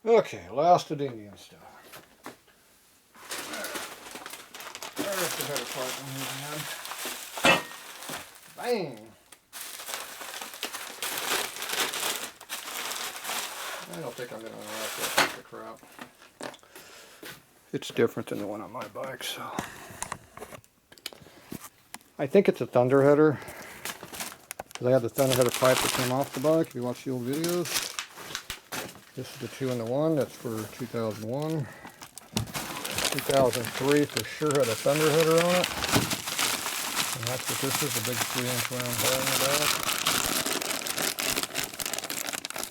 Okay, last of the Indian stuff. There's the header part in here again. Bang! I don't think I'm going to unwrap that piece of crap. It's different than the one on my bike, so. I think it's a thunder header, because I had the thunder header pipe that came off the bike, if you watch the old videos. This is the 2-in-1, that's for 2001. 2003 for sure had a thunder header on it. And that's what this is, a big 3-inch round hole in the back.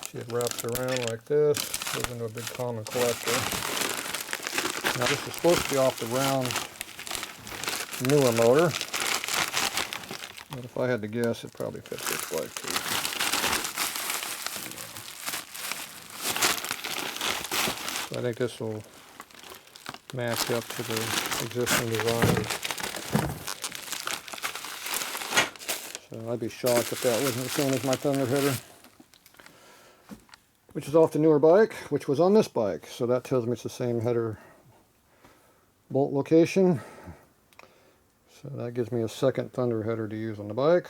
See, it wraps around like this, goes into a big common collector. Now this is supposed to be off the round newer motor. But if I had to guess, it probably fits this bike too. So I think this will match up to the existing design. So I'd be shocked if that wasn't the same as my thunder header, which is off the newer bike, which was on this bike. So that tells me it's the same header bolt location. So that gives me a second thunder header to use on the bike.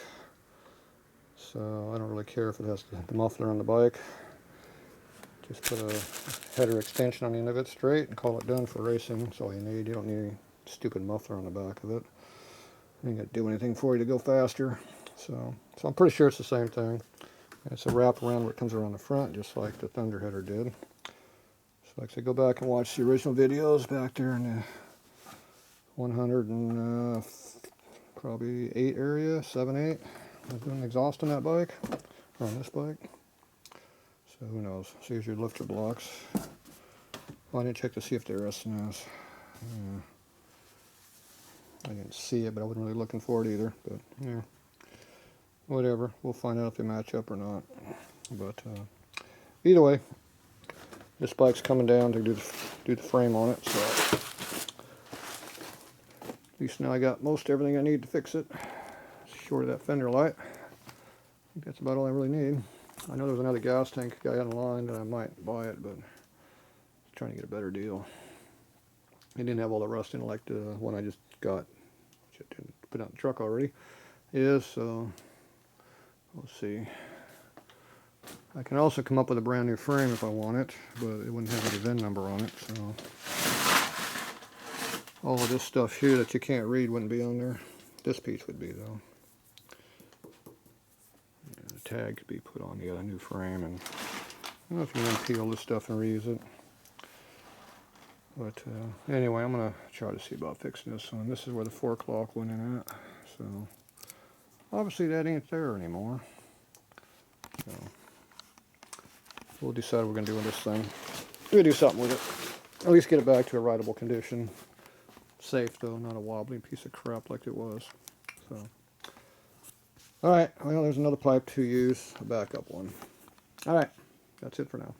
So I don't really care if it has the muffler on the bike. Just put a header extension on the end of it straight and call it done for racing. That's all you need. You don't need any stupid muffler on the back of it. It ain't gonna do anything for you to go faster. So I'm pretty sure it's the same thing. It's a wrap around where it comes around the front, just like the thunder header did. So like I said, go back and watch the original videos back there in the 100 and probably 8 area, 7, 8. I was doing exhaust on that bike, or on this bike. So who knows? So here's your lifter blocks. Well, I didn't check to see if they're S&S. I didn't see it, but I wasn't really looking for it either. But yeah, whatever. We'll find out if they match up or not. But either way, this bike's coming down to do the frame on it. So at least now I got most everything I need to fix it. Short of that fender light. I think that's about all I really need. I know there's another gas tank guy on the line that I might buy it, but I'm trying to get a better deal. It didn't have all the rust in it like the one I just got, which I didn't put out in the truck already, is, so we'll see. I can also come up with a brand new frame if I want it, but it wouldn't have any VIN number on it, so all of this stuff here that you can't read wouldn't be on there. This piece would be, though. Tag could be put on the other new frame, and I don't know if you can peel this stuff and reuse it. But anyway, I'm going to try to see about fixing this one. This is where the fork lock went in at. So obviously that ain't there anymore. So we'll decide what we're going to do with this thing. We're going to do something with it. At least get it back to a rideable condition. Safe though, not a wobbly piece of crap like it was. So. Alright, well there's another pipe to use, a backup one. Alright, that's it for now.